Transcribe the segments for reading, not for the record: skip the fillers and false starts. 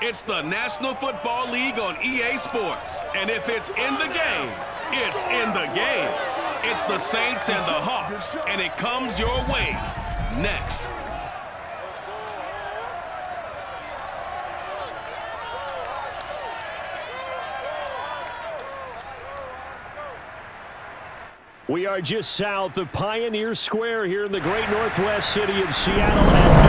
It's the National Football League on EA Sports. And if it's in the game, it's in the game. It's the Saints and the Hawks, and it comes your way next. We are just south of Pioneer Square here in the great northwest city of Seattle at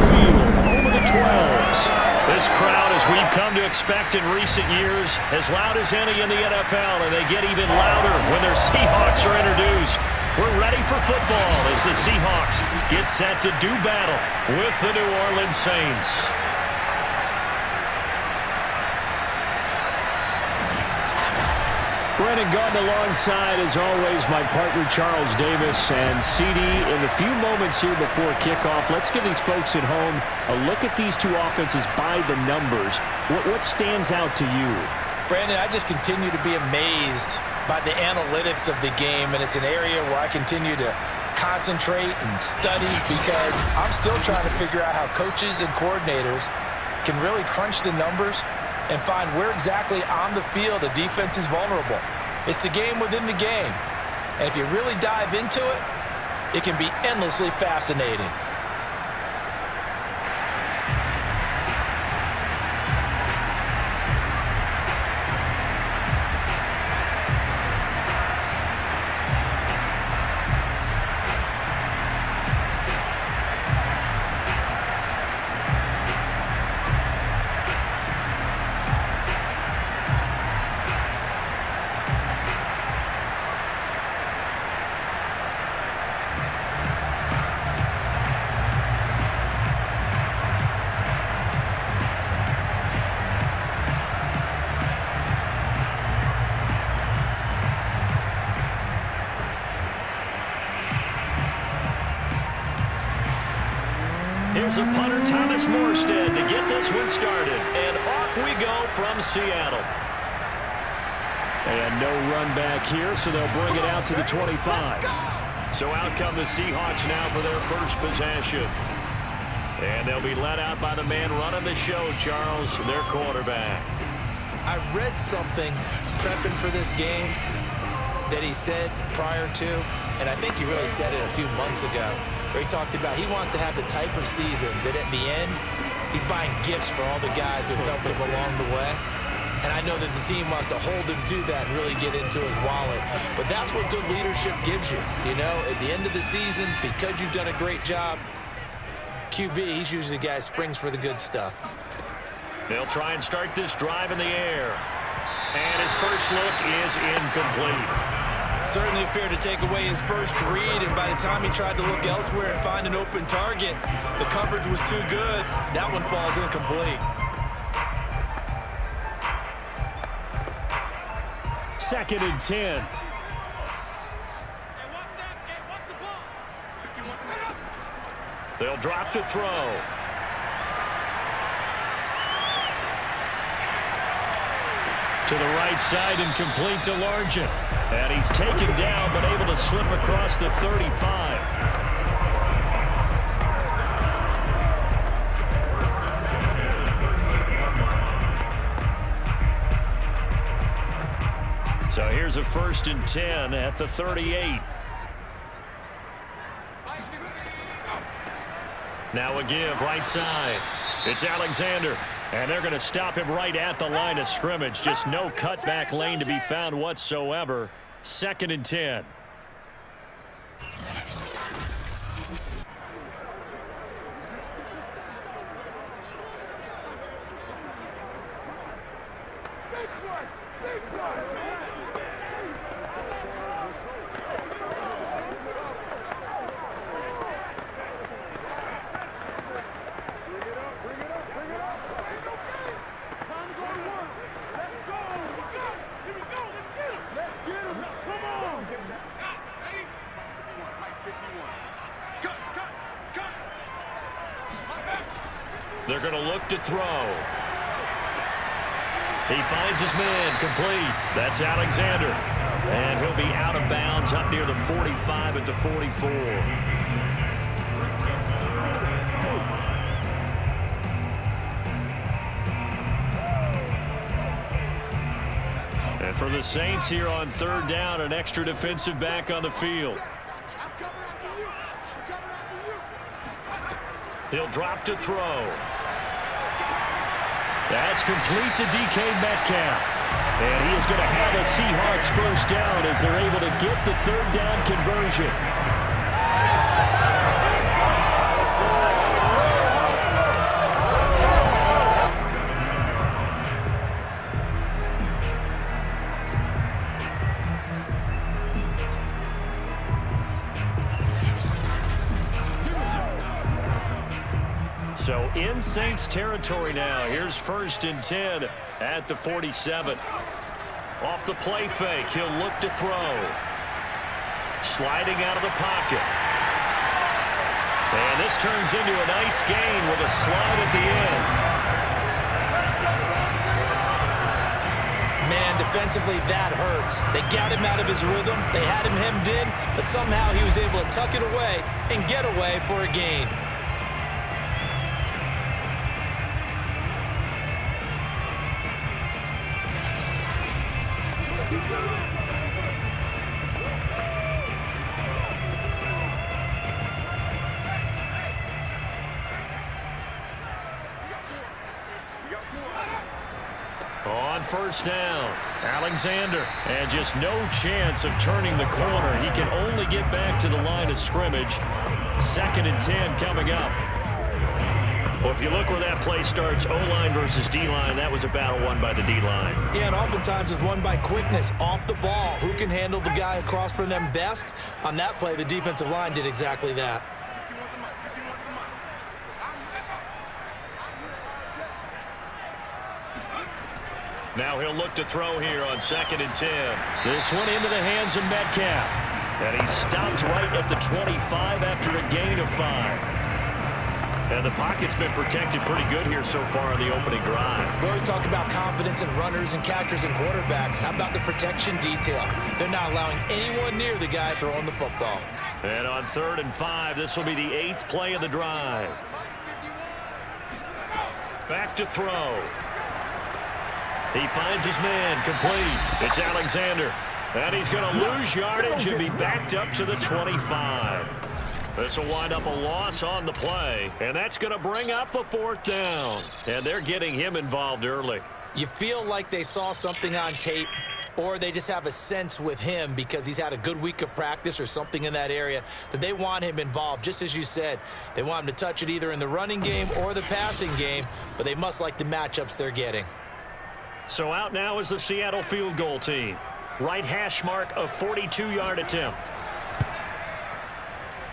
Field, home of the 12s. This crowd, as we've come to expect in recent years, as loud as any in the NFL, and they get even louder when their Seahawks are introduced. We're ready for football as the Seahawks get set to do battle with the New Orleans Saints. Brennan Gordon alongside, as always, my partner Charles Davis. And CD, in the few moments here before kickoff, let's give these folks at home a look at these two offenses by the numbers. What stands out to you? Brandon, I just continue to be amazed by the analytics of the game, and it's an area where I continue to concentrate and study because I'm still trying to figure out how coaches and coordinators can really crunch the numbers and find where exactly on the field a defense is vulnerable. It's the game within the game. And if you really dive into it, it can be endlessly fascinating. Here's a punter, Thomas Morstead, to get this one started. And off we go from Seattle. And no run back here, so they'll bring it out to the 25. So out come the Seahawks now for their first possession. And they'll be led out by the man running the show, Charles, their quarterback. I read something prepping for this game that he said prior to, and I think he really said it a few months ago, where he talked about he wants to have the type of season that at the end, he's buying gifts for all the guys who helped him along the way. And I know that the team wants to hold him to that and really get into his wallet. But that's what good leadership gives you. You know, at the end of the season, because you've done a great job, QB, he's usually the guy who springs for the good stuff. They'll try and start this drive in the air. And his first look is incomplete. Certainly appeared to take away his first read, and by the time he tried to look elsewhere and find an open target, the coverage was too good. That one falls incomplete. Second and 10. They'll drop to throw. To the right side and complete to Largent. And he's taken down but able to slip across the 35. So here's a 1st and 10 at the 38. Now a give right side. It's Alexander. And they're going to stop him right at the line of scrimmage. Just no cutback lane to be found whatsoever. 2nd and 10. They're going to look to throw. He finds his man complete. That's Alexander. And he'll be out of bounds up near the 45 at the 44. For the Saints here on third down, an extra defensive back on the field. He'll drop to throw. That's complete to DK Metcalf. And he is going to have a Seahawks first down as they're able to get the third down conversion. So in Saints territory now. Here's 1st and 10 at the 47. Off the play fake, he'll look to throw. Sliding out of the pocket. And this turns into a nice gain with a slide at the end. Man, defensively, that hurts. They got him out of his rhythm. They had him hemmed in, but somehow he was able to tuck it away and get away for a gain. On first down, Alexander, and just no chance of turning the corner. He can only get back to the line of scrimmage. 2nd and 10 coming up. Well, if you look where that play starts, O-line versus D-line, that was a battle won by the D-line. Yeah, and oftentimes it's won by quickness off the ball. Who can handle the guy across from them best? On that play, the defensive line did exactly that. Now he'll look to throw here on 2nd and 10. This one into the hands of Metcalf. And he's stopped right at the 25 after a gain of 5. And the pocket's been protected pretty good here so far on the opening drive. We always talk about confidence in runners and catchers and quarterbacks. How about the protection detail? They're not allowing anyone near the guy throwing the football. And on 3rd and 5, this will be the 8th play of the drive. Back to throw. He finds his man, complete. It's Alexander. And he's going to lose yardage and be backed up to the 25. This will wind up a loss on the play. And that's going to bring up a 4th down. And they're getting him involved early. You feel like they saw something on tape, or they just have a sense with him because he's had a good week of practice or something in that area that they want him involved. Just as you said, they want him to touch it either in the running game or the passing game, but they must like the matchups they're getting. So out now is the Seattle field goal team. Right hash mark, a 42-yard attempt.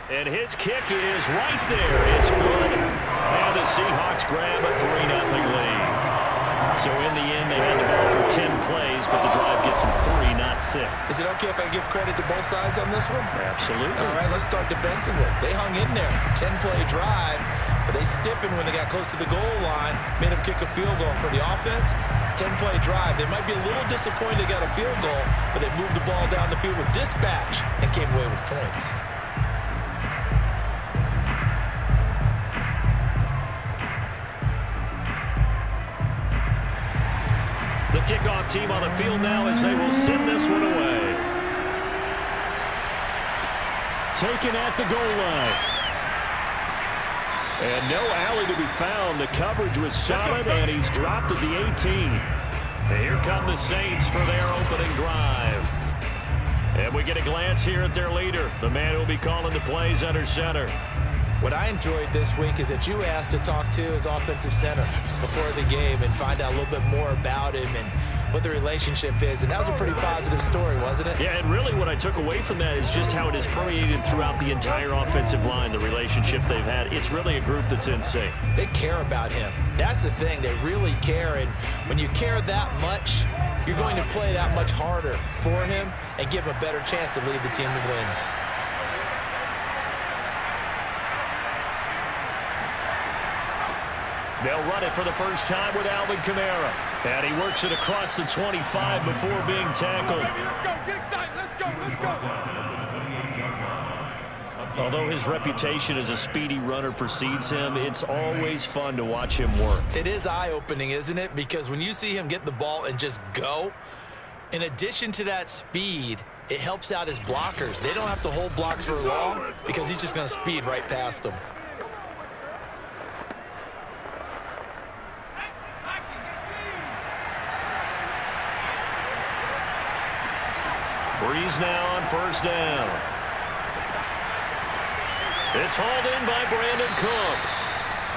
And his kick is right there. It's good. And the Seahawks grab a 3-0 lead. So in the end, they had the ball for 10 plays, but the drive gets them 3, not 6. Is it okay if I give credit to both sides on this one? Absolutely. All right, let's start defensively. They hung in there. 10-play drive, but they stiffened when they got close to the goal line, made them kick a field goal. For the offense, 10-play drive. They might be a little disappointed they got a field goal, but they moved the ball down the field with dispatch and came away with points. The kickoff team on the field now as they will send this one away. Taken at the goal line. And no alley to be found. The coverage was solid, and he's dropped at the 18. And here come the Saints for their opening drive. And we get a glance here at their leader, the man who will be calling the plays under center. What I enjoyed this week is that you asked to talk to his offensive center before the game and find out a little bit more about him and what the relationship is. And that was a pretty positive story, wasn't it? Yeah, and really what I took away from that is just how it has permeated throughout the entire offensive line, the relationship they've had. It's really a group that's in sync. They care about him. That's the thing. They really care. And when you care that much, you're going to play that much harder for him and give him a better chance to lead the team to wins. They'll run it for the first time with Alvin Kamara. And he works it across the 25 before being tackled. Let's go, get excited. Let's go. Although his reputation as a speedy runner precedes him, it's always fun to watch him work. It is eye-opening, isn't it? Because when you see him get the ball and just go, In addition to that speed, it helps out his blockers. They don't have to hold blocks for long because he's just going to speed right past them. Brees now on first down. It's hauled in by Brandon Cooks.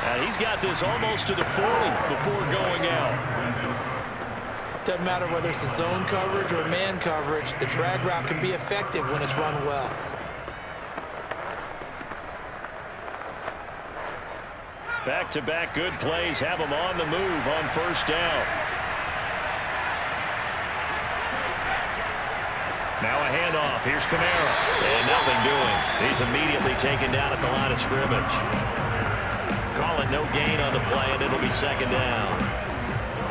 And he's got this almost to the 40 before going out. Doesn't matter whether it's a zone coverage or a man coverage, the drag route can be effective when it's run well. Back-to-back good plays have him on the move on first down. Now a handoff. Here's Kamara. And nothing doing. He's immediately taken down at the line of scrimmage. Call it no gain on the play, and it'll be second down.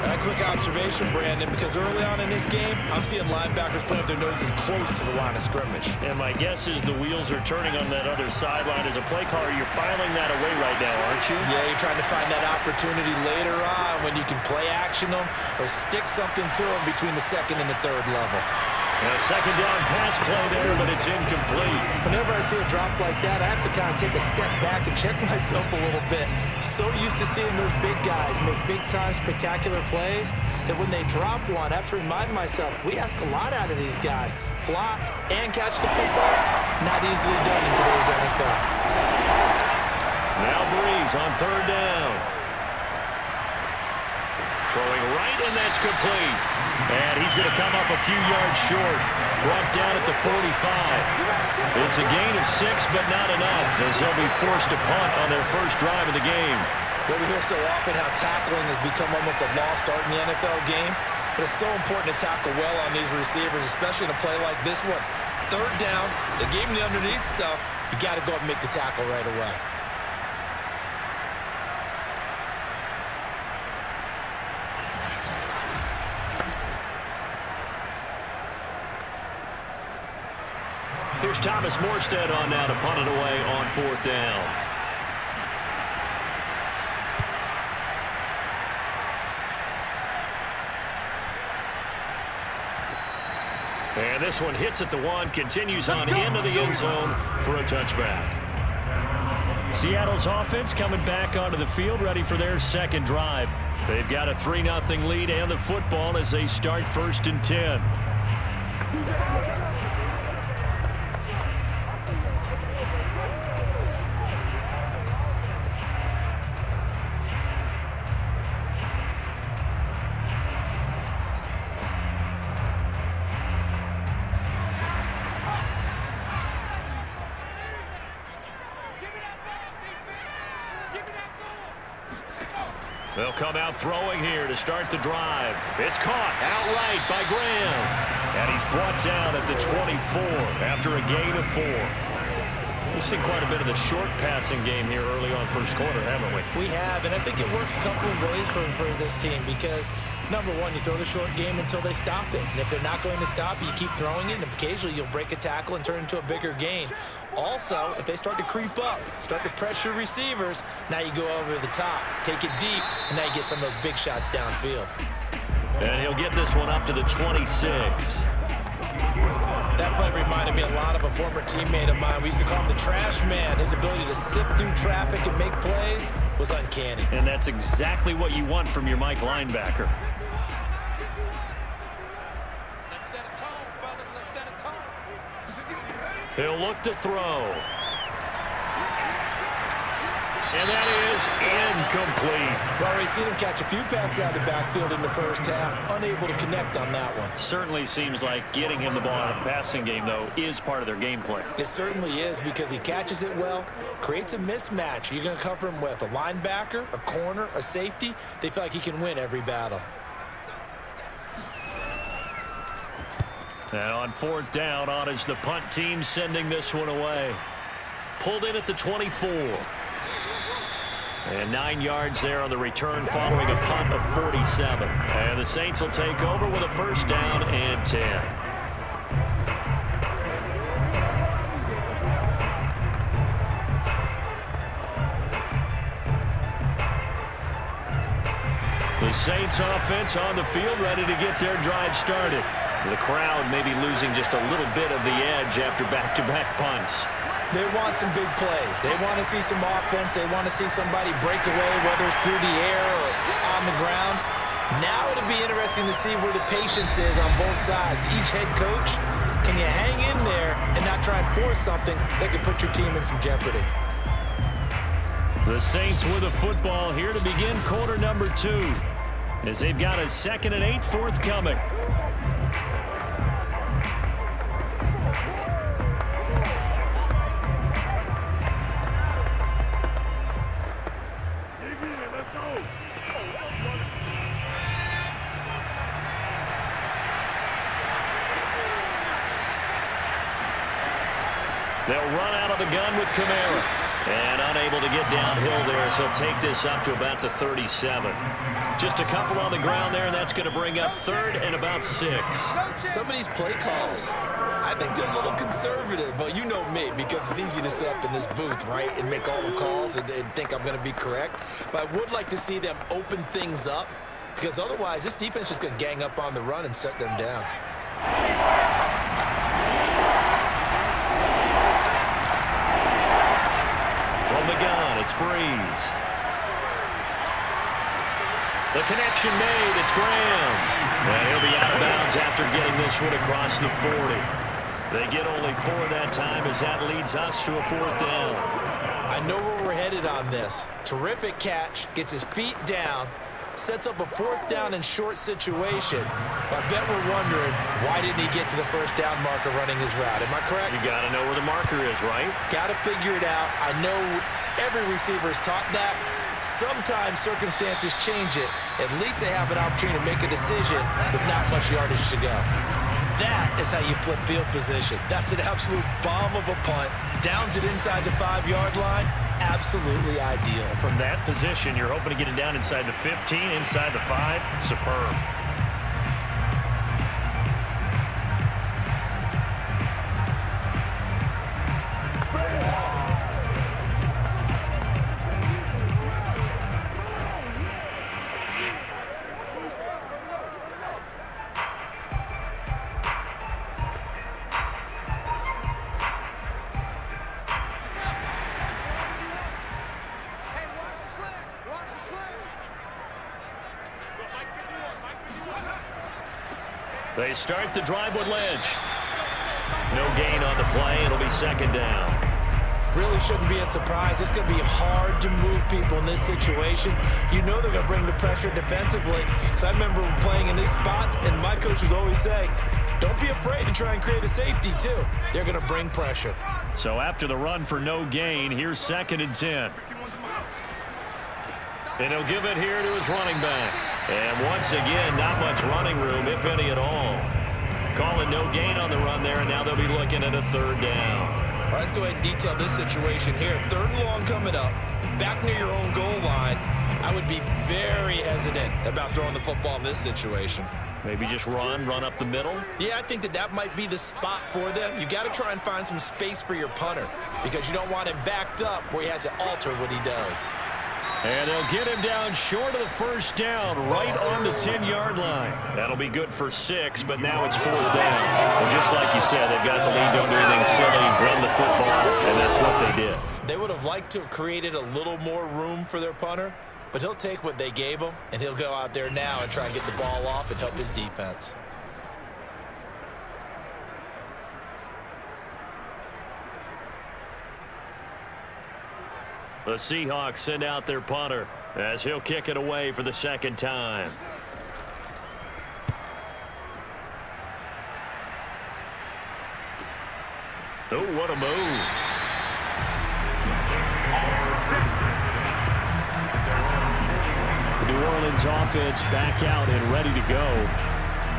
A quick observation, Brandon, because early on in this game, I'm seeing linebackers putting up their noses close to the line of scrimmage. And my guess is the wheels are turning on that other sideline. As a play caller, you're filing that away right now, aren't you? Yeah, you're trying to find that opportunity later on when you can play action them or stick something to them between the second and the third level. A second down pass play there, but it's incomplete. Whenever I see a drop like that, I have to kind of take a step back and check myself a little bit. So used to seeing those big guys make big-time spectacular plays that when they drop one, I have to remind myself, we ask a lot out of these guys. Block and catch the football, not easily done in today's NFL. Now Brees on third down. Throwing right, and that's complete. And he's going to come up a few yards short. Brought down at the 45. It's a gain of 6, but not enough, as they'll be forced to punt on their first drive of the game. Well, we hear so often how tackling has become almost a lost art in the NFL game. But it's so important to tackle well on these receivers, especially in a play like this one. Third down, they gave him the underneath stuff. You got to go up and make the tackle right away. Here's Thomas Morstead on now to punt it away on fourth down. And this one hits at the 1, continues on into the end zone for a touchback. Seattle's offense coming back onto the field, ready for their second drive. They've got a 3-0 lead and the football as they start 1st and 10. They'll come out throwing here to start the drive. It's caught outright by Graham. And he's brought down at the 24 after a gain of 4. We've seen quite a bit of the short passing game here early on first quarter, haven't we? We have, and I think it works a couple of ways for this team because, number one, you throw the short game until they stop it. And if they're not going to stop it, you keep throwing it, and occasionally you'll break a tackle and turn it into a bigger gain. Also, if they start to creep up, start to pressure receivers, now you go over the top, take it deep, and now you get some of those big shots downfield. And he'll get this one up to the 26. That play reminded me a lot of a former teammate of mine. We used to call him the trash man. His ability to sift through traffic and make plays was uncanny. And that's exactly what you want from your Mike linebacker. Let's set a tone, fellas. Let's set a tone. He'll look to throw. And that is incomplete. Well, we've seen him catch a few passes out of the backfield in the first half, unable to connect on that one. Certainly seems like getting him the ball out of the passing game, though, is part of their game plan. It certainly is because he catches it well, creates a mismatch. You're going to cover him with a linebacker, a corner, a safety. They feel like he can win every battle. And on fourth down, on is the punt team sending this one away. Pulled in at the 24. And 9 yards there on the return following a punt of 47. And the Saints will take over with a first down and 10. The Saints offense on the field ready to get their drive started. The crowd may be losing just a little bit of the edge after back-to-back punts. They want some big plays. They want to see some offense. They want to see somebody break away, whether it's through the air or on the ground. Now it'll be interesting to see where the patience is on both sides. Each head coach, can you hang in there and not try and force something that could put your team in some jeopardy? The Saints with the football here to begin quarter number 2, as they've got a 2nd and 8 forthcoming. They'll run out of the gun with Kamara. And unable to get downhill there, so take this up to about the 37. Just a couple on the ground there, and that's going to bring up 3rd and about 6. Some of these play calls, I think they're a little conservative, but you know me, because it's easy to sit up in this booth, right, and make all the calls and think I'm going to be correct. But I would like to see them open things up, because otherwise this defense is going to gang up on the run and shut them down. From the gun, it's Brees. The connection made, it's Graham. And he'll be out of bounds after getting this one across the 40. They get only 4 that time as that leads us to a 4th down. I know where we're headed on this. Terrific catch, gets his feet down, sets up a 4th down and short situation. But I bet we're wondering, why didn't he get to the 1st down marker running his route? Am I correct? You got to know where the marker is, right? Got to figure it out. I know every receiver is taught that. Sometimes circumstances change it. At least they have an opportunity to make a decision with not much yardage to go. That is how you flip field position. That's an absolute bomb of a punt. Downs it inside the 5-yard line. Absolutely ideal. From that position, you're hoping to get it down inside the 15, inside the 5. Superb. They start the drive with Lynch. No gain on the play. It'll be 2nd down. Really shouldn't be a surprise. It's going to be hard to move people in this situation. You know they're going to bring the pressure defensively. Because I remember playing in these spots, and my coach was always saying, don't be afraid to try and create a safety, too. They're going to bring pressure. So after the run for no gain, here's 2nd and 10. And he'll give it here to his running back. And once again, not much running room, if any at all. Calling no gain on the run there, and now they'll be looking at a 3rd down. All right, let's go ahead and detail this situation here. 3rd and long coming up, back near your own goal line. I would be very hesitant about throwing the football in this situation. Maybe just run up the middle? Yeah, I think that might be the spot for them. You got to try and find some space for your punter because you don't want him backed up where he has to alter what he does. And they'll get him down short of the 1st down, right on the 10-yard line. That'll be good for 6, but now it's 4th down. And just like you said, they've got the lead, don't do anything silly, run the football, and that's what they did. They would have liked to have created a little more room for their punter, but he'll take what they gave him, and he'll go out there now and try and get the ball off and help his defense. The Seahawks send out their punter as he'll kick it away for the 2nd time. Oh, what a move. The New Orleans offense back out and ready to go.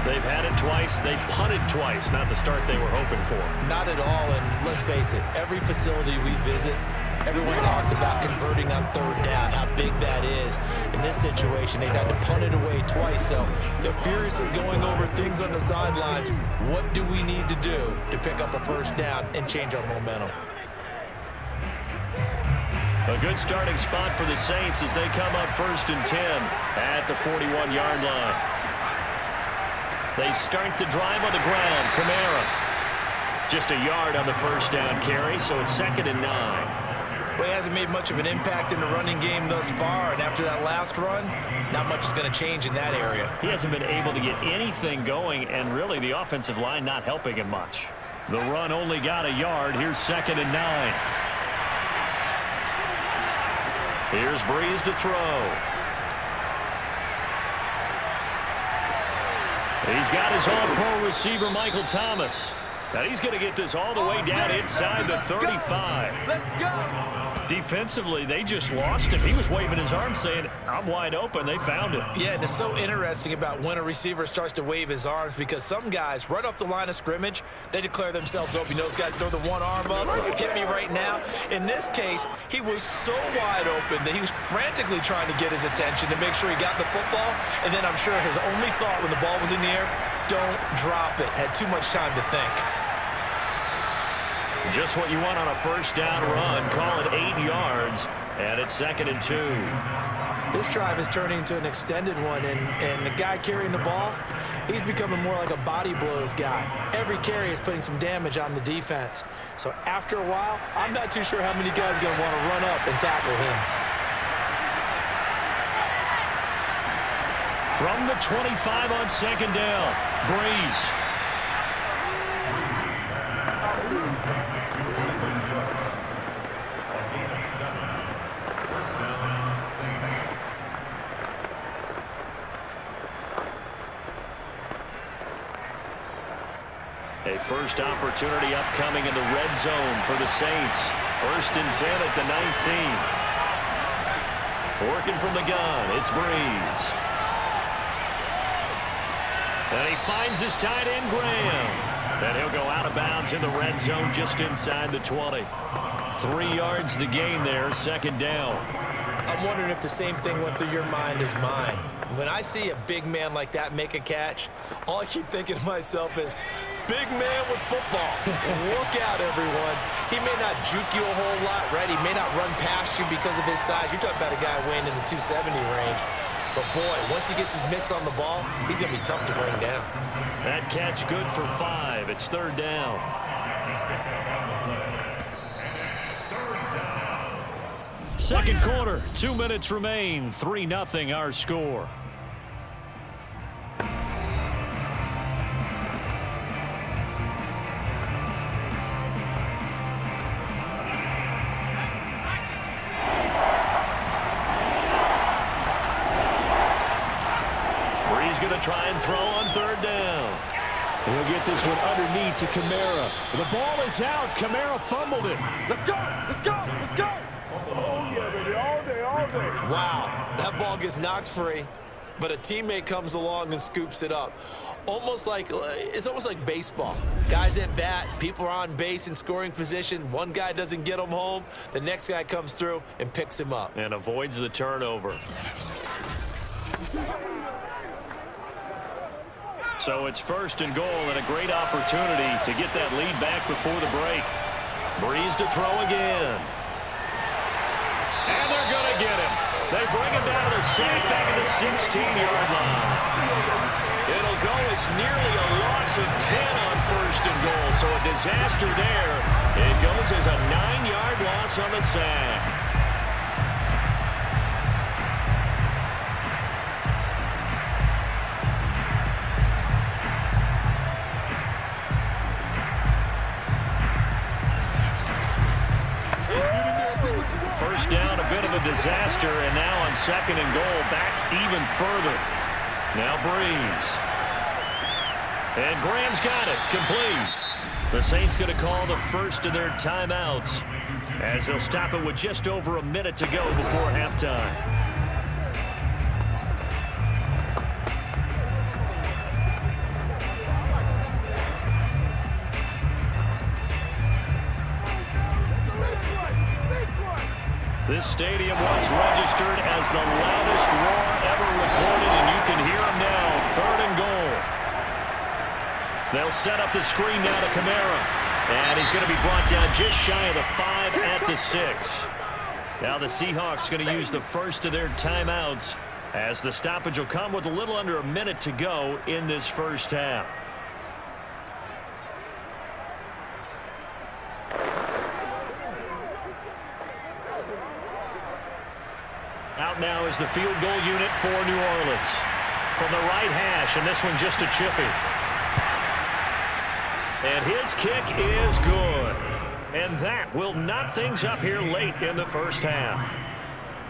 They've had it twice. They've punted twice. Not the start they were hoping for. Not at all, and let's face it, every facility we visit, everyone talks about converting on 3rd down, how big that is. In this situation, they've had to punt it away twice, so they're furiously going over things on the sidelines. What do we need to do to pick up a 1st down and change our momentum? A good starting spot for the Saints as they come up 1st and 10 at the 41-yard line. They start the drive on the ground. Kamara. Just a yard on the first down carry, so it's 2nd and 9. Well, he hasn't made much of an impact in the running game thus far, and after that last run, not much is going to change in that area. He hasn't been able to get anything going, and really the offensive line not helping him much. The run only got a yard. Here's 2nd and 9. Here's Brees to throw. He's got his all-pro receiver, Michael Thomas. Now he's going to get this all the way down inside the 35. Let's go. Defensively, they just lost him. He was waving his arms saying, I'm wide open. They found him. Yeah, and it's so interesting about when a receiver starts to wave his arms because some guys, right off the line of scrimmage, they declare themselves open. You know, those guys throw the one arm up, hit me right now. In this case, he was so wide open that he was frantically trying to get his attention to make sure he got the football. And then I'm sure his only thought when the ball was in the air, don't drop it. Had too much time to think. Just what you want on a first down run. Call it 8 yards, and it's 2nd and 2. This drive is turning into an extended one, and the guy carrying the ball, he's becoming more like a body blows guy. Every carry is putting some damage on the defense. So after a while, I'm not too sure how many guys are going to want to run up and tackle him. From the 25 on 2nd down, Brees. A first opportunity upcoming in the red zone for the Saints. 1st and 10 at the 19. Working from the gun, it's Brees. And he finds his tight end, Graham. And he'll go out of bounds in the red zone just inside the 20. 3 yards the gain there, 2nd down. I'm wondering if the same thing went through your mind as mine. When I see a big man like that make a catch, all I keep thinking to myself is, big man with football. Look out, everyone. He may not juke you a whole lot, right? He may not run past you because of his size. You're talking about a guy weighing in the 270 range. But, boy, once he gets his mitts on the ball, he's going to be tough to bring down. That catch good for 5. It's 3rd down. Second quarter, 2 minutes remain. 3-0 our score. Going to try and throw on 3rd down. He'll get this one underneath to Kamara. The ball is out. Kamara fumbled it. Let's go. Let's go. Let's go. Oh, yeah, baby. All day, all day. Wow. That ball gets knocked free, but a teammate comes along and scoops it up. It's almost like baseball. Guys at bat, people are on base in scoring position. One guy doesn't get him home. The next guy comes through and picks him up. And avoids the turnover. So it's 1st and goal and a great opportunity to get that lead back before the break. Brees to throw again. And they're going to get him. They bring him down to the sack back at the 16-yard line. It'll go as nearly a loss of 10 on 1st and goal. So a disaster there. It goes as a 9-yard loss on the sack. First down, a bit of a disaster, and now on 2nd and goal, back even further. Now Brees. And Graham's got it, complete. The Saints going to call the first of their timeouts as they'll stop it with just over a minute to go before halftime. This stadium once registered as the loudest roar ever recorded, and you can hear him now. 3rd and goal. They'll set up the screen now to Kamara. And he's going to be brought down just shy of the 5 at the 6. Now the Seahawks going to use the first of their timeouts as the stoppage will come with a little under a minute to go in this first half. Out now is the field goal unit for New Orleans. From the right hash, and this one just a chippy. And his kick is good. And that will knot things up here late in the first half.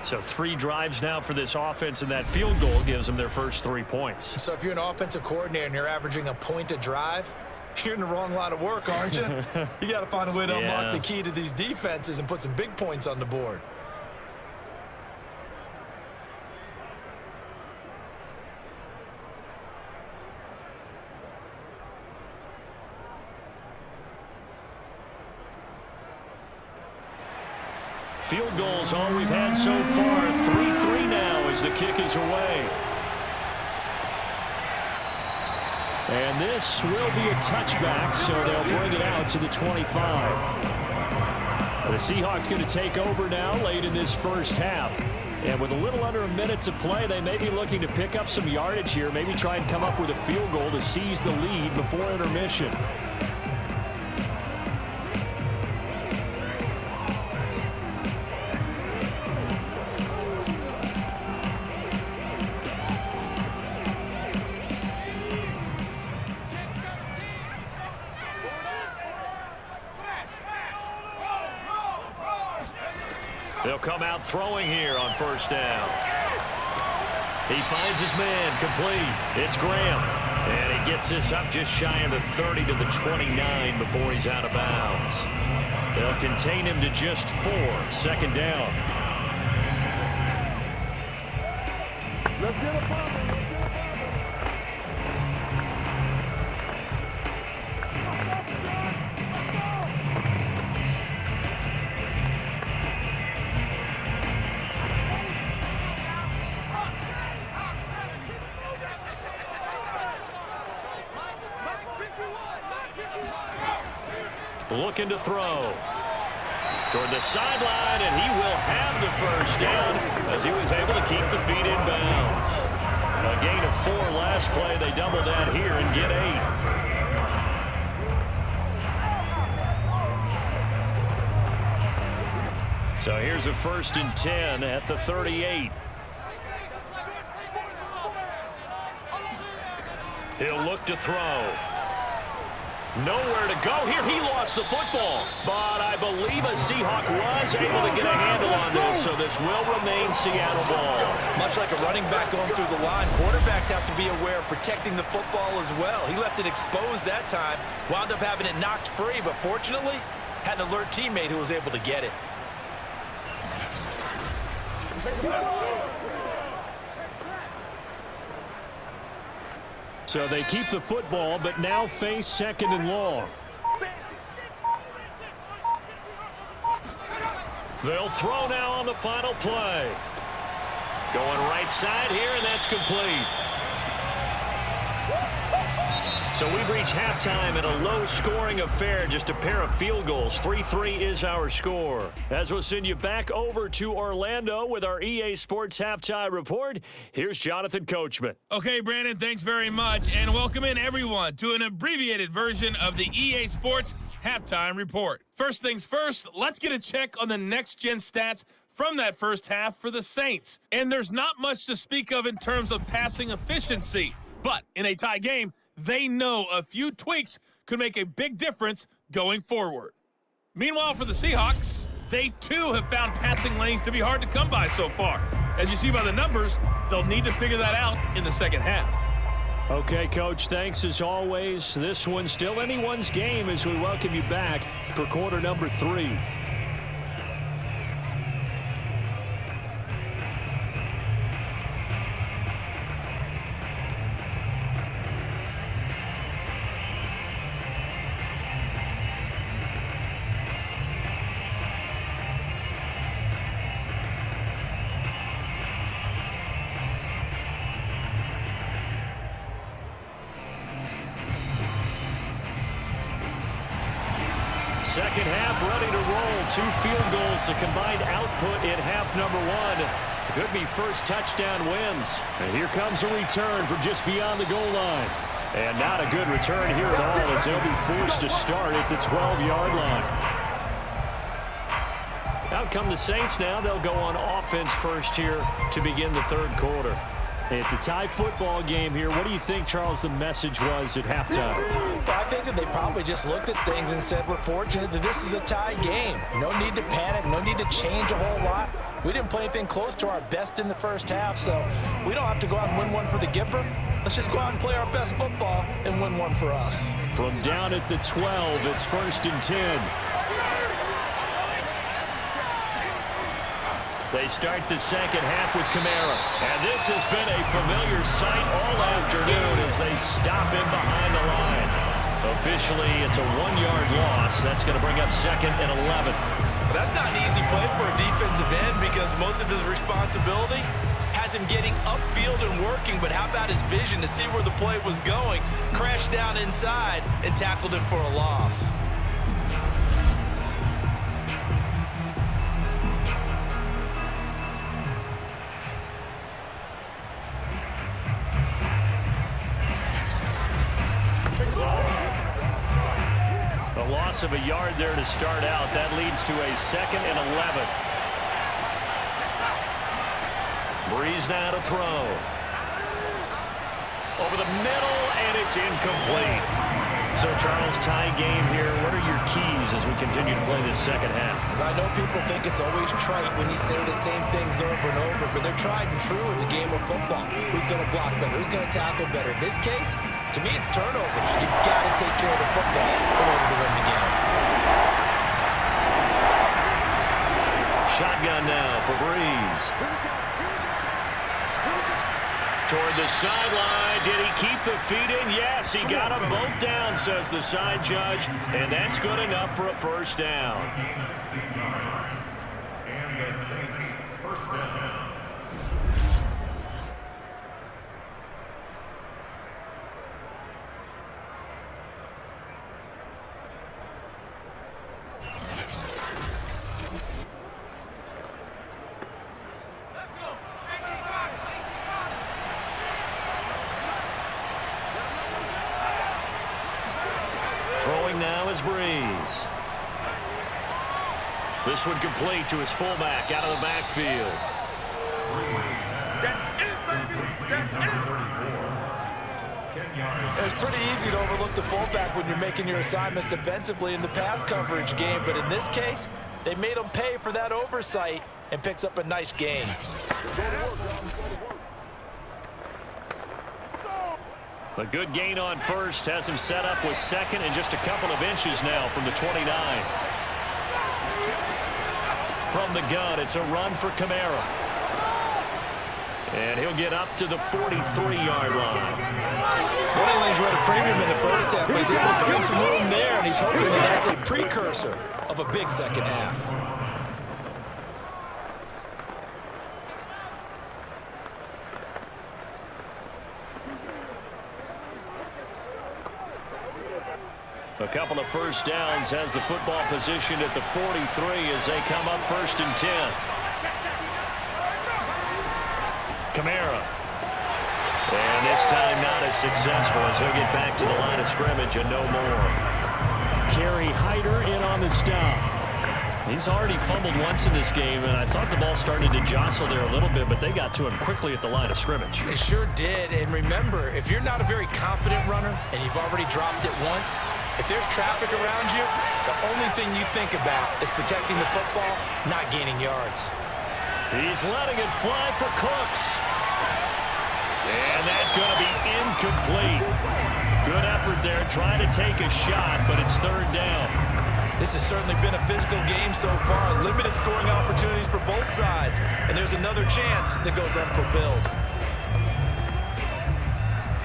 So 3 drives now for this offense, and that field goal gives them their first 3 points. So if you're an offensive coordinator and you're averaging a point a drive, you're in the wrong line of work, aren't you? You got to find a way to unlock the key to these defenses and put some big points on the board. Field goals all we've had so far. 3-3 now as the kick is away. And this will be a touchback, so they'll bring it out to the 25. The Seahawks going to take over now late in this first half. And with a little under a minute to play, they may be looking to pick up some yardage here, maybe try and come up with a field goal to seize the lead before intermission. They'll come out throwing here on first down. He finds his man complete. It's Graham. And he gets this up just shy of the 30 to the 29 before he's out of bounds. They'll contain him to just 4. Second down. Let's get a ball. Looking to throw toward the sideline, and he will have the first down as he was able to keep the feet in bounds. A gain of 4 last play. They double that here and get 8. So here's a 1st and 10 at the 38. He'll look to throw. Nowhere to go here. He lost the football. But I believe a Seahawk was able to get a handle on this, so this will remain Seattle ball. Much like a running back going through the line, quarterbacks have to be aware of protecting the football as well. He left it exposed that time, wound up having it knocked free, but fortunately, had an alert teammate who was able to get it. So they keep the football, but now face 2nd and long. They'll throw now on the final play. Going right side here, and that's complete. So we've reached halftime in a low-scoring affair, just a pair of field goals. 3-3 is our score. As we'll send you back over to Orlando with our EA Sports Halftime Report, here's Jonathan Coachman. Okay, Brandon, thanks very much, and welcome in, everyone, to an abbreviated version of the EA Sports Halftime Report. First things first, let's get a check on the next-gen stats from that first half for the Saints. And there's not much to speak of in terms of passing efficiency, but in a tie game, they know a few tweaks could make a big difference going forward. Meanwhile, for the Seahawks, they too have found passing lanes to be hard to come by so far. As you see by the numbers, they'll need to figure that out in the second half. Okay, Coach, thanks as always. This one's still anyone's game as we welcome you back for quarter number 3. Second half ready to roll. 2 field goals, the combined output in half number 1. Could be first touchdown wins. And here comes a return from just beyond the goal line. And not a good return here at all, as they'll be forced to start at the 12-yard line. Out come the Saints now. They'll go on offense first here to begin the third quarter. It's a tie football game here. What do you think, Charles, the message was at halftime? Well, I think that they probably just looked at things and said, we're fortunate that this is a tie game. No need to panic, no need to change a whole lot. We didn't play anything close to our best in the first half, so we don't have to go out and win one for the Gipper. Let's just go out and play our best football and win one for us. From down at the 12, it's 1st and 10. They start the second half with Kamara. And this has been a familiar sight all afternoon as they stop him behind the line. Officially, it's a 1-yard loss. That's going to bring up 2nd and 11. But that's not an easy play for a defensive end because most of his responsibility has him getting upfield and working. But how about his vision to see where the play was going? Crashed down inside and tackled him for a loss. Of a yard there to start out. That leads to a 2nd and 11. Brees now to throw. Over the middle, and it's incomplete. So, Charles, tie game here. What are your keys as we continue to play this second half? I know people think it's always trite when you say the same things over and over, but they're tried and true in the game of football. Who's going to block better? Who's going to tackle better? In this case, to me, it's turnovers. You've got to take care of the football in order to win the game. Shotgun now for Brees. Toward the sideline. Did he keep the feet in? Yes, he got them both down, says the side judge. And that's good enough for a first down. 16 yards. And the Saints first down. Throwing now is Brees. This one complete to his fullback out of the backfield. It's pretty easy to overlook the fullback when you're making your assignments defensively in the pass coverage game, but in this case, they made him pay for that oversight and picks up a nice gain. A good gain on first has him set up with 2nd and just a couple of inches now from the 29. From the gun, it's a run for Kamara. And he'll get up to the 43-yard line. One of the things we're at a premium in the first half, but he's able to find some room there, and he's hoping that that's a precursor of a big second half. A couple of first downs has the football positioned at the 43 as they come up 1st and 10. Kamara. And this time not as successful as he'll get back to the line of scrimmage and no more. Kerry Hyder in on the stop. He's already fumbled once in this game, and I thought the ball started to jostle there a little bit, but they got to him quickly at the line of scrimmage. They sure did, and remember, if you're not a very confident runner and you've already dropped it once, if there's traffic around you, the only thing you think about is protecting the football, not gaining yards. He's letting it fly for Cooks. And that's going to be incomplete. Good effort there, trying to take a shot, but it's 3rd down. This has certainly been a physical game so far. Limited scoring opportunities for both sides. And there's another chance that goes unfulfilled.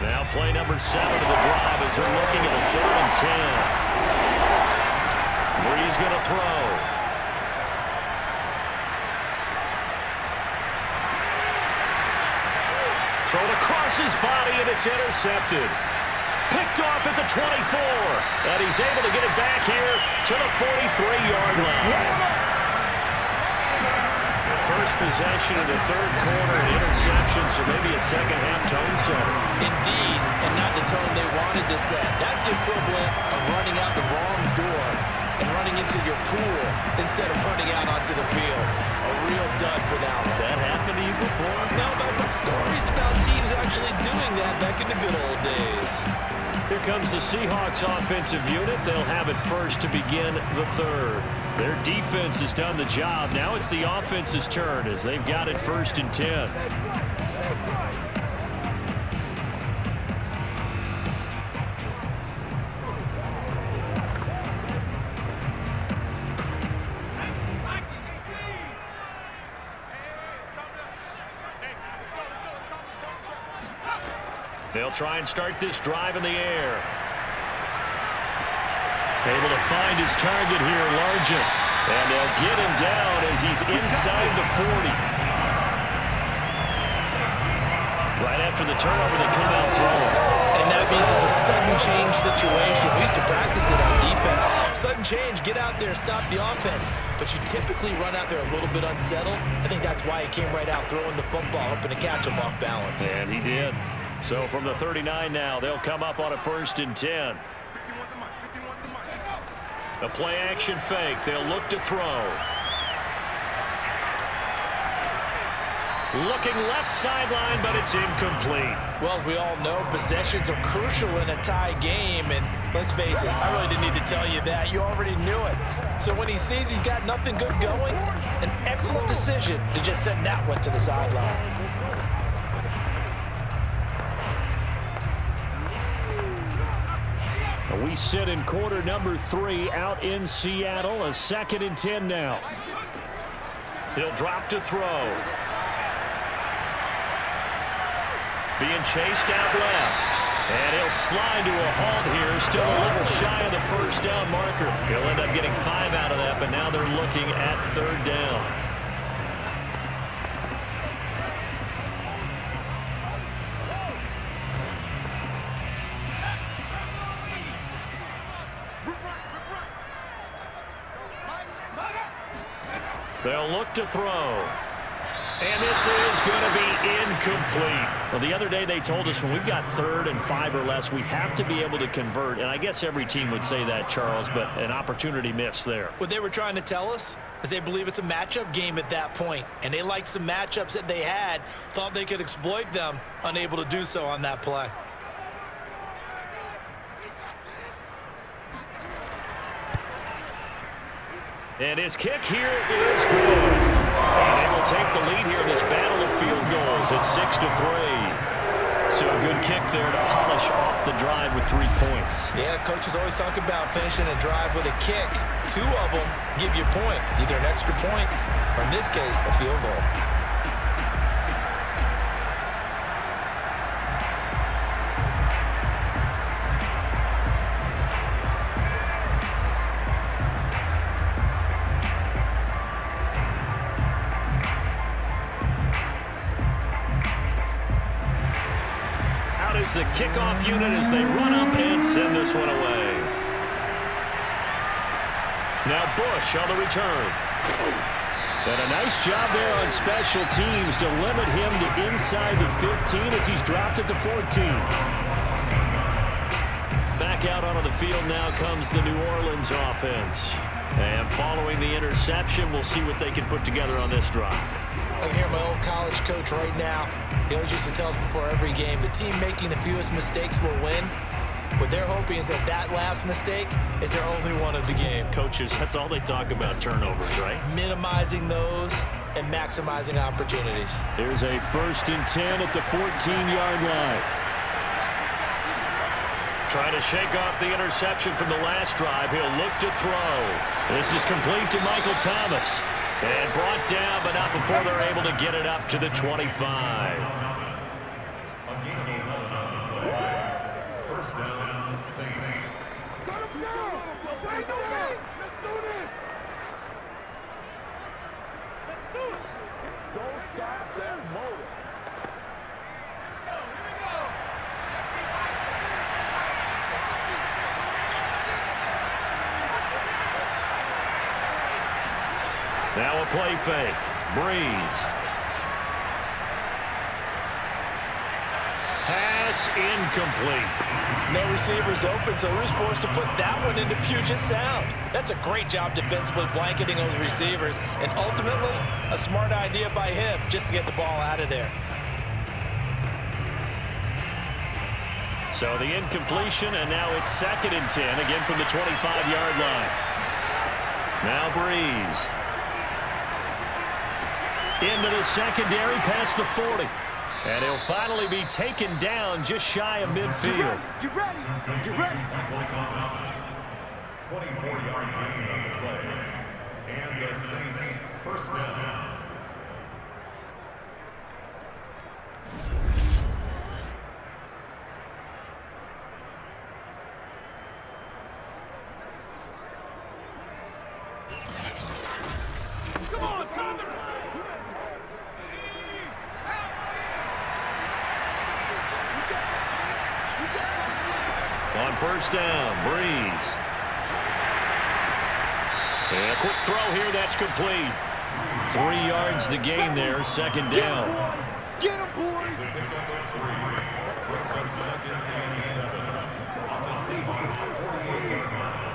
Now play number 7 of the drive as they're looking at a 3rd and 10. Brees going to throw. Thrown across his body, and it's intercepted. Picked off at the 24. And he's able to get it back here to the 43-yard line. first possession of the third quarter, an interception, so maybe a second-half tone setter. Indeed, and not the tone they wanted to set. That's the equivalent of running out the wrong door and running into your pool instead of running out onto the field. A real dud for that one. Has that happened to you before? No, but I've heard stories about teams actually doing that back in the good old days. Here comes the Seahawks offensive unit. They'll have it first to begin the third. Their defense has done the job. Now it's the offense's turn as they've got it 1st and 10. They'll try and start this drive in the air. Able to find his target here, Largent. And they'll get him down as he's inside the 40. Right after the turnover, they come out throwing. And that means it's a sudden change situation. We used to practice it on defense. Sudden change, get out there, stop the offense. But you typically run out there a little bit unsettled. I think that's why he came right out throwing the football, hoping to catch him off balance. And he did. So from the 39 now, they'll come up on a 1st and 10. A play-action fake. They'll look to throw. Looking left sideline, but it's incomplete. Well, as we all know, possessions are crucial in a tie game. And let's face it, I really didn't need to tell you that. You already knew it. So when he sees he's got nothing good going, an excellent decision to just send that one to the sideline. We sit in quarter number 3 out in Seattle. A 2nd and 10 now. He'll drop to throw. Being chased out left. And he'll slide to a halt here. Still a little shy of the 1st down marker. He'll end up getting 5 out of that, but now they're looking at 3rd down. They'll look to throw. And this is going to be incomplete. Well, the other day they told us when we've got 3rd and 5 or less, we have to be able to convert. And I guess every team would say that, Charles, but an opportunity missed there. What they were trying to tell us is they believe it's a matchup game at that point. And they liked some matchups that they had, thought they could exploit them, unable to do so on that play. And his kick here is good. And they will take the lead here in this battle of field goals at 6-3. So a good kick there to polish off the drive with 3 points. Yeah, coaches always talk about finishing a drive with a kick. 2 of them give you points, either an extra point or, in this case, a field goal. The kickoff unit as they run up and send this one away. Now Bush on the return. And a nice job there on special teams to limit him to inside the 15 as he's dropped at the 14. Back out onto the field now comes the New Orleans offense. And following the interception, we'll see what they can put together on this drive. I can hear my old college coach right now. He always used to tell us before every game, the team making the fewest mistakes will win. What they're hoping is that that last mistake is their only one of the game. Coaches, that's all they talk about, turnovers, right? Minimizing those and maximizing opportunities. There's a 1st and 10 at the 14-yard line. Trying to shake off the interception from the last drive. He'll look to throw. This is complete to Michael Thomas. And brought down, but not before they're able to get it up to the 25. 1st down, Saints. Shut him down! Let's do this! Let's do it! Don't stop that motor. Now a play fake. Brees. Pass incomplete. No receivers open, so Rue's forced to put that one into Puget Sound. That's a great job defensively blanketing those receivers, and ultimately, a smart idea by him just to get the ball out of there. So the incompletion, and now it's 2nd and 10, again from the 25-yard line. Now Brees. Into the secondary, past the 40. And he'll finally be taken down just shy of midfield. Get ready. Get ready. 24-yard gain on the play. And the Saints first down. On first down, Brees. And a quick throw here, that's complete. 3 yards the gain there, 2nd down. Get him, boys. Brings up 2nd and 7 on the Seahawks 48-yard line.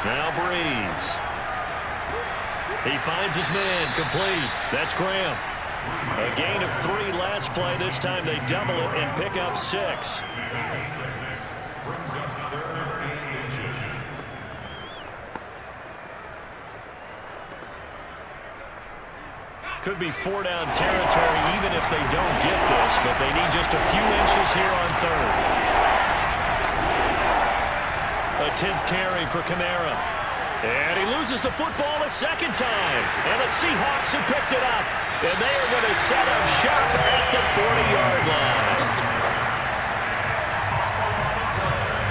Now Brees. He finds his man, complete. That's Graham. A gain of 3 last play. This time they double it and pick up 6. Brings up 3rd and inches. Could be 4-down territory even if they don't get this, but they need just a few inches here on 3rd. A 10th carry for Kamara. And he loses the football a 2nd time. And the Seahawks have picked it up. And they are going to set up shop at the 40-yard line.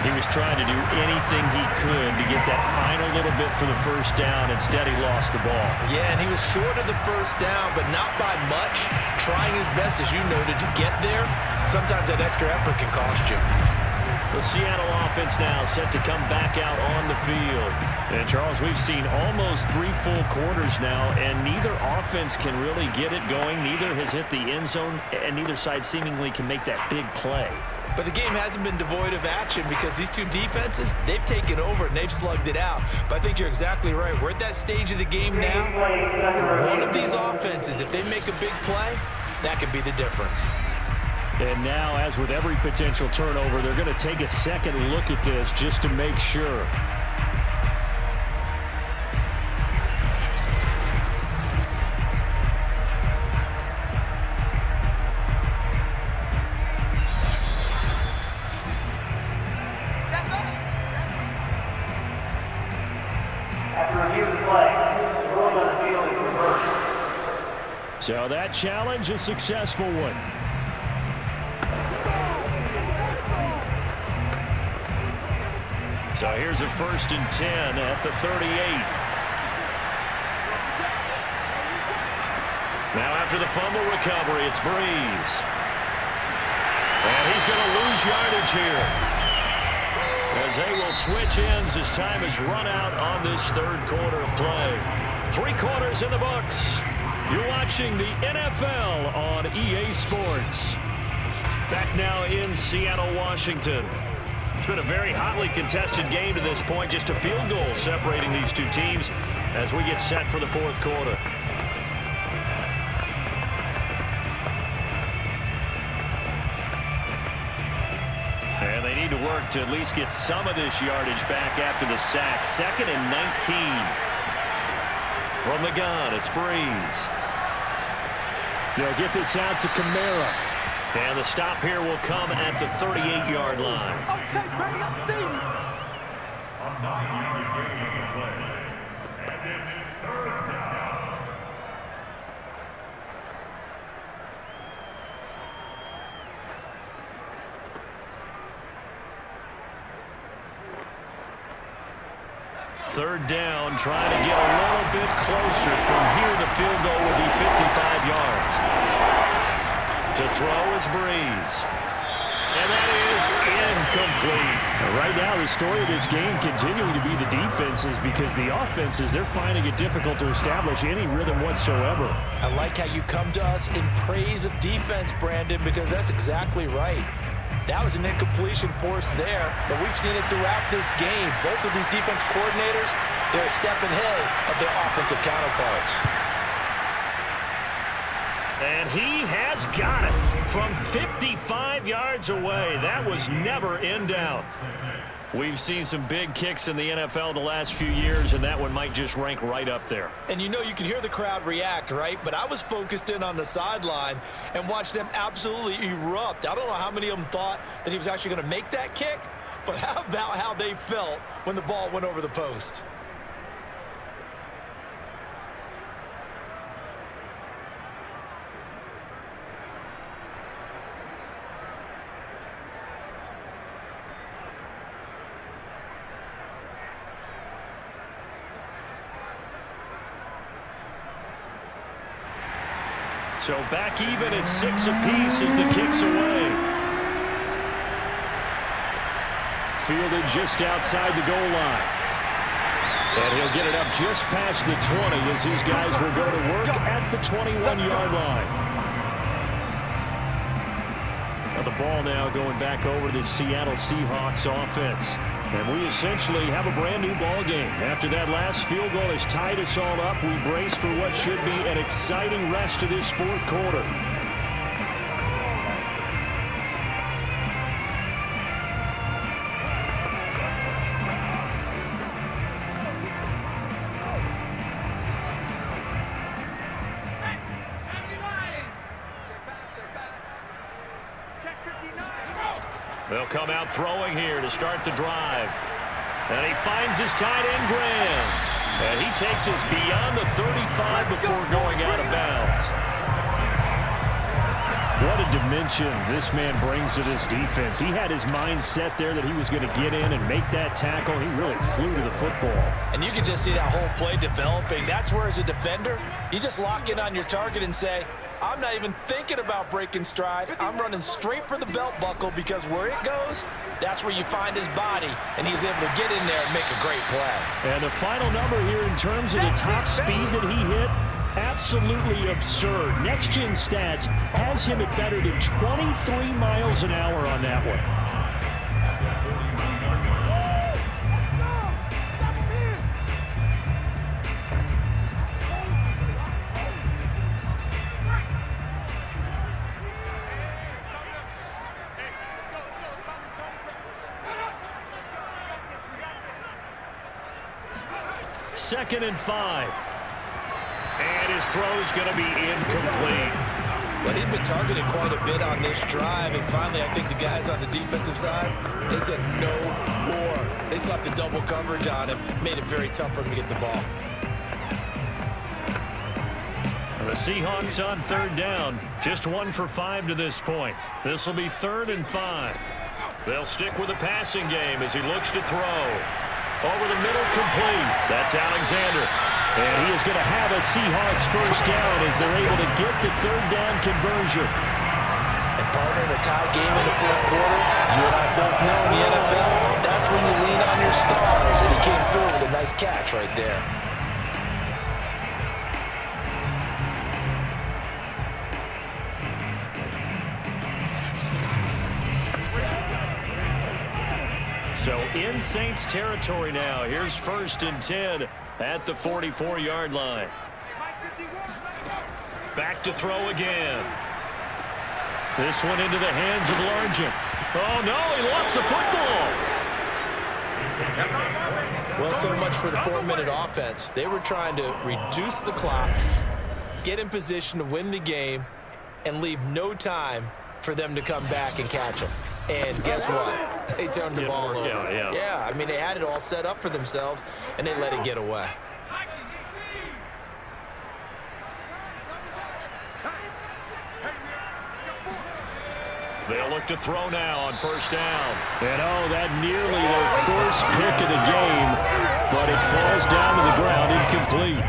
He was trying to do anything he could to get that final little bit for the first down. Instead, he lost the ball. Yeah, and he was short of the first down, but not by much. Trying his best, as you noted, to get there. Sometimes that extra effort can cost you. The Seattle offense now set to come back out on the field. And, Charles, we've seen almost 3 full quarters now, and neither offense can really get it going. Neither has hit the end zone, and neither side seemingly can make that big play. But the game hasn't been devoid of action because these two defenses, they've taken over and they've slugged it out. But I think you're exactly right. We're at that stage of the game now where one of these offenses, if they make a big play, that could be the difference. And now, as with every potential turnover, they're going to take a second look at this just to make sure. So that challenge, a successful one. So here's a 1st and 10 at the 38. Now after the fumble recovery, it's Brees. And he's going to lose yardage here, as they will switch ends as time has run out on this 3rd quarter of play. 3 quarters in the books. You're watching the NFL on EA Sports. Back now in Seattle, Washington. It's been a very hotly contested game to this point. Just a field goal separating these two teams as we get set for the 4th quarter. And they need to work to at least get some of this yardage back after the sack. 2nd and 19. From the gun, it's Brees. They'll get this out to Kamara. And the stop here will come at the 38-yard line. Okay, ready, I see you. A 9-yard gain on the play. And it's 3rd down. 3rd down, trying to get a little bit closer. From here, the field goal will be 55 yards. To throw is Brees. And that is incomplete. Right now, the story of this game continuing to be the defenses, because the offenses, they're finding it difficult to establish any rhythm whatsoever. I like how you come to us in praise of defense, Brandon, because that's exactly right. That was an incompletion force there, but we've seen it throughout this game. Both of these defense coordinators, they're a step ahead of their offensive counterparts. And he has got it from 55 yards away. That was never in doubt. We've seen some big kicks in the NFL the last few years, and that one might just rank right up there. And you know, you can hear the crowd react, right? But I was focused in on the sideline and watched them absolutely erupt. I don't know how many of them thought that he was actually going to make that kick, but how about how they felt when the ball went over the post? So back even at 6 apiece as the kick's away. Fielded just outside the goal line. And he'll get it up just past the 20 as these guys will go to work at the 21-yard line. Now the ball now going back over to the Seattle Seahawks offense. And we essentially have a brand-new ball game. After that last field goal has tied us all up, we brace for what should be an exciting rest of this 4th quarter. They'll come out throwing here to start the drive. And he finds his tight end, Graham. And he takes us beyond the 35 before going out of bounds. What a dimension this man brings to this defense. He had his mind set there that he was going to get in and make that tackle. He really flew to the football. And you can just see that whole play developing. That's where, as a defender, you just lock in on your target and say, I'm not even thinking about breaking stride. I'm running straight for the belt buckle, because where it goes, that's where you find his body, and he's able to get in there and make a great play. And the final number here in terms of the top speed that he hit, absolutely absurd. Next Gen Stats has him at better than 23 miles an hour on that one. Second and 5. And his throw is going to be incomplete. Well, he'd been targeted quite a bit on this drive, and finally I think the guys on the defensive side, they said no more. They slapped the double coverage on him, made it very tough for him to get the ball. The Seahawks on 3rd down, just 1 for 5 to this point. This will be 3rd and 5. They'll stick with the passing game as he looks to throw. Over the middle, complete. That's Alexander. And he is going to have a Seahawks 1st down as they're able to get the 3rd down conversion. And partner, in a tie game in the 4th quarter, you and I both know in the NFL, that's when you lean on your stars. And he came through with a nice catch right there. So in Saints territory now. Here's 1st and 10 at the 44-yard line. Back to throw again. This one into the hands of Largent. Oh, no, he lost the football. Well, so much for the 4-minute offense. They were trying to reduce the clock, get in position to win the game, and leave no time for them to come back and catch them. And guess what? They turned the ball over. Yeah, I mean, they had it all set up for themselves, and they let it get away. They'll look to throw now on 1st down. And, oh, that nearly their first pick of the game. but it falls down to the ground incomplete.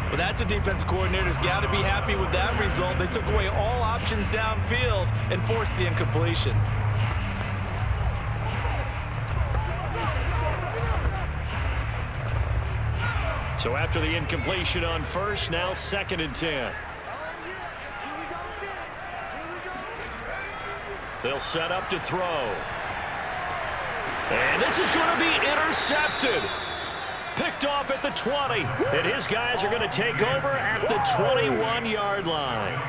Well, that's a defensive coordinator's got to be happy with that result. They took away all options downfield and forced the incompletion. So after the incompletion on first, now 2nd and 10. They'll set up to throw. And this is going to be intercepted. Picked off at the 20. And his guys are going to take over at the 21-yard line.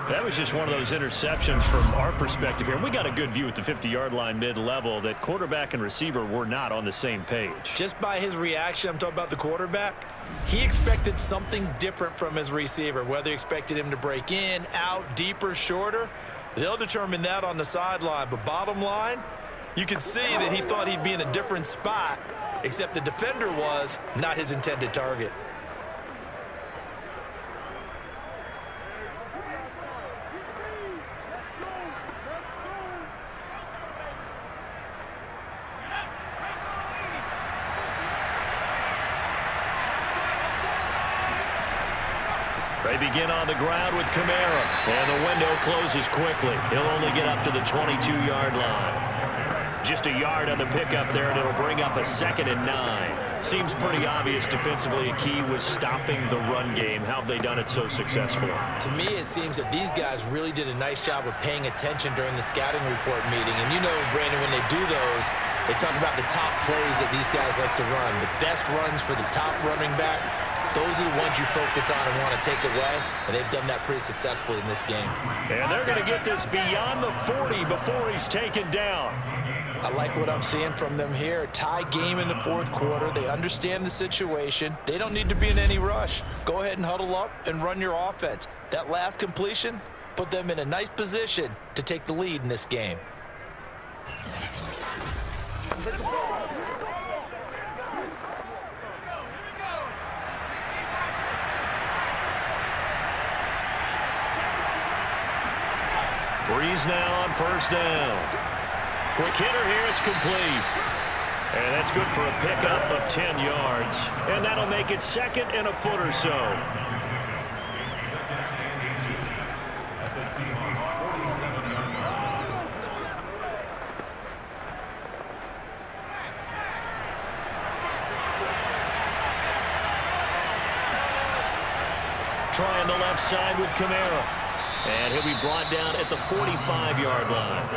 That was just one of those interceptions from our perspective here. We got a good view at the 50-yard line mid-level that quarterback and receiver were not on the same page. Just by his reaction, I'm talking about the quarterback, he expected something different from his receiver, whether he expected him to break in, out, deeper, shorter. They'll determine that on the sideline. But bottom line, you can see that he thought he'd be in a different spot, except the defender was not his intended target. They begin on the ground with Kamara, and the window closes quickly. He'll only get up to the 22-yard line. Just a yard on the pickup there, and it'll bring up a 2nd and 9. Seems pretty obvious defensively a key was stopping the run game. How have they done it so successfully? To me, it seems that these guys really did a nice job of paying attention during the scouting report meeting. And you know, Brandon, when they do those, they talk about the top plays that these guys like to run. The best runs for the top running back. Those are the ones you focus on and want to take away, and they've done that pretty successfully in this game. And they're going to get this beyond the 40 before he's taken down. I like what I'm seeing from them here. Tie game in the 4th quarter. They understand the situation. They don't need to be in any rush. Go ahead and huddle up and run your offense. That last completion put them in a nice position to take the lead in this game. Brees now on 1st down. Quick hitter here, it's complete. And that's good for a pickup of 10 yards. And that'll make it 2nd and a foot or so. 2nd and inches at the Seahawks 47-yard line. Trying the left side with Kamara. And he'll be brought down at the 45-yard line.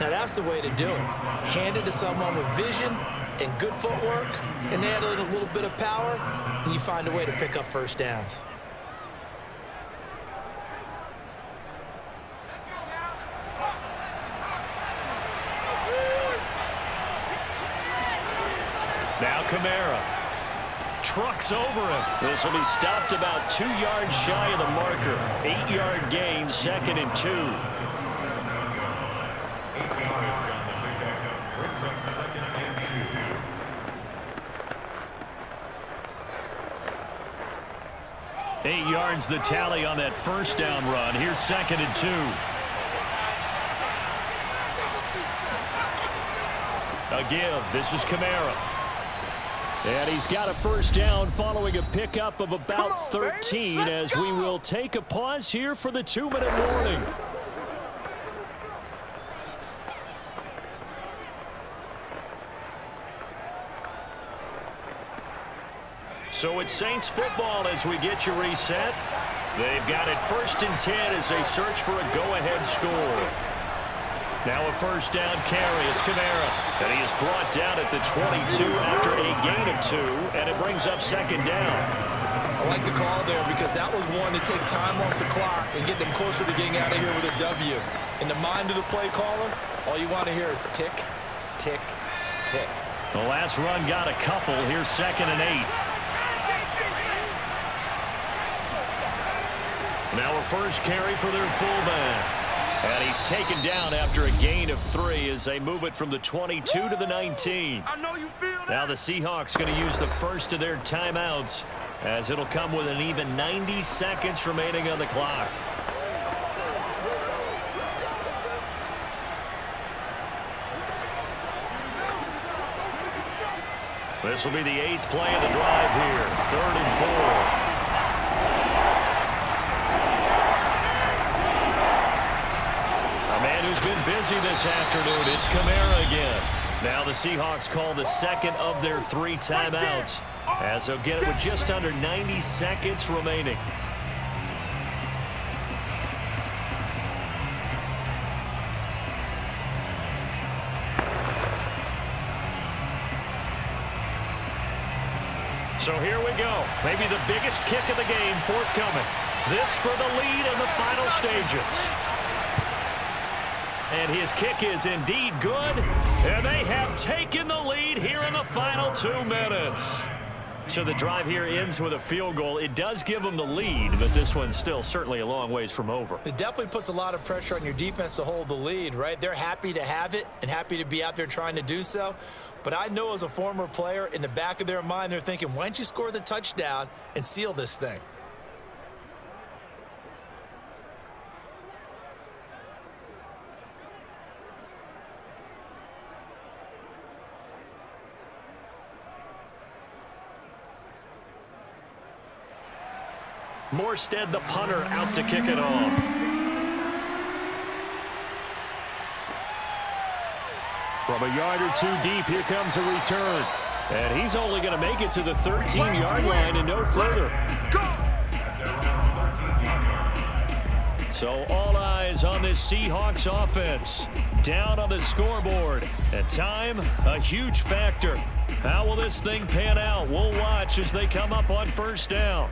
Now that's the way to do it. Hand it to someone with vision and good footwork, and add a little bit of power, and you find a way to pick up 1st downs. Now Kamara trucks over him. This will be stopped about 2 yards shy of the marker. 8-yard gain, 2nd and 2. 8 yards on the pickup. Brings up 2nd and 2. 8 yards the tally on that 1st down run. Here's 2nd and 2. A give. This is Kamara. And he's got a 1st down following a pickup of about 13 as we will take a pause here for the 2-minute warning. So it's Saints football as we get you reset. They've got it 1st and 10 as they search for a go-ahead score. Now a 1st down carry. It's Kamara. And he is brought down at the 22 after a gain of 2. And it brings up 2nd down. I like the call there because that was one to take time off the clock and get them closer to getting out of here with a W. In the mind of the play caller, all you want to hear is tick, tick, tick. The last run got a couple. Here's 2nd and 8. Now a 1st carry for their fullback. And he's taken down after a gain of 3 as they move it from the 22 to the 19. I know you feel that. Now the Seahawks going to use the first of their timeouts as it'll come with an even 90 seconds remaining on the clock. This will be the 8th play of the drive here. 3rd and 4. A man who's been busy this afternoon. It's Kamara again. Now the Seahawks call the second of their 3 timeouts, as they'll get it with just under 90 seconds remaining. So here we go. Maybe the biggest kick of the game forthcoming. This for the lead in the final stages. And his kick is indeed good. And they have taken the lead here in the final 2 minutes. So the drive here ends with a field goal. It does give them the lead, but this one's still certainly a long ways from over. It definitely puts a lot of pressure on your defense to hold the lead, right? They're happy to have it and happy to be out there trying to do so. But I know as a former player, in the back of their mind, they're thinking, why don't you score the touchdown and seal this thing? Morstead, the punter, out to kick it off. From a yard or 2 deep, here comes a return. And he's only going to make it to the 13-yard line and no further. So all eyes on this Seahawks offense. Down on the scoreboard. And time, a huge factor. How will this thing pan out? We'll watch as they come up on 1st down.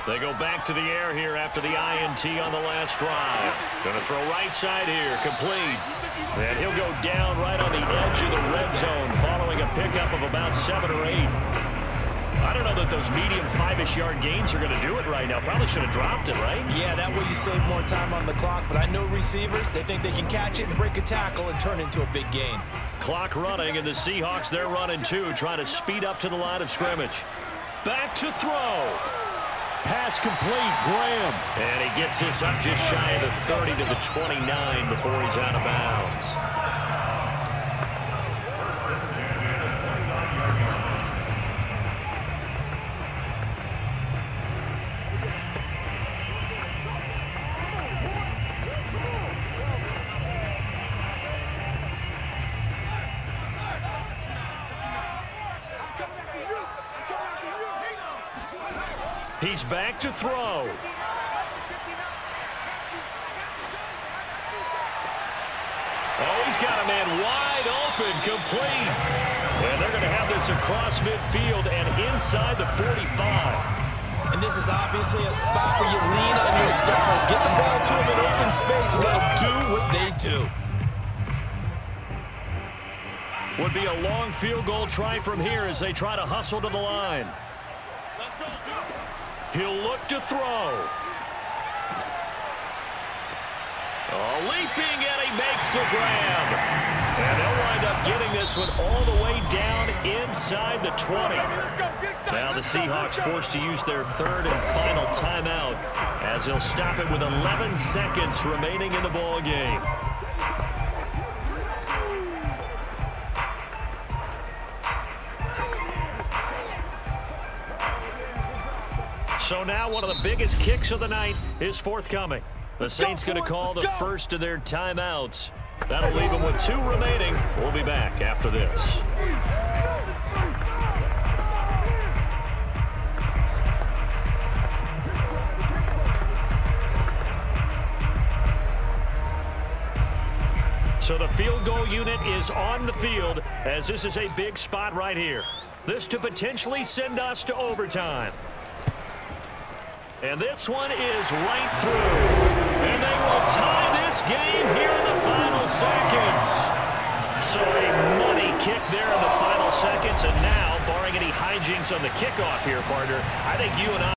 They go back to the air here after the INT on the last drive. Going to throw right side here, complete. And he'll go down right on the edge of the red zone following a pickup of about 7 or 8. I don't know that those medium 5-ish yard gains are going to do it right now. Probably should have dropped it, right? Yeah, that way you save more time on the clock. But I know receivers, they think they can catch it and break a tackle and turn it into a big gain. Clock running, and the Seahawks, they're running too, trying to speed up to the line of scrimmage. Back to throw. Pass complete, Graham. And he gets this up just shy of the 30 to the 29 before he's out of bounds. He's back to throw. Oh, he's got a man wide open, complete. And they're going to have this across midfield and inside the 45. And this is obviously a spot where you lean on your stars. Get the ball to them in open space and let them do what they do. Would be a long field goal try from here as they try to hustle to the line. He'll look to throw. Oh, leaping, and he makes the grab. And they'll wind up getting this one all the way down inside the 20. Now the Seahawks forced to use their 3rd and final timeout as they'll stop it with 11 seconds remaining in the ball game. So now one of the biggest kicks of the night is forthcoming. The Saints going to call the first of their timeouts. That'll leave them with 2 remaining. We'll be back after this. So the field goal unit is on the field as this is a big spot right here. This to potentially send us to overtime. And this one is right through. And they will tie this game here in the final seconds. So a money kick there in the final seconds. And now, barring any hijinks on the kickoff here, partner, I think you and I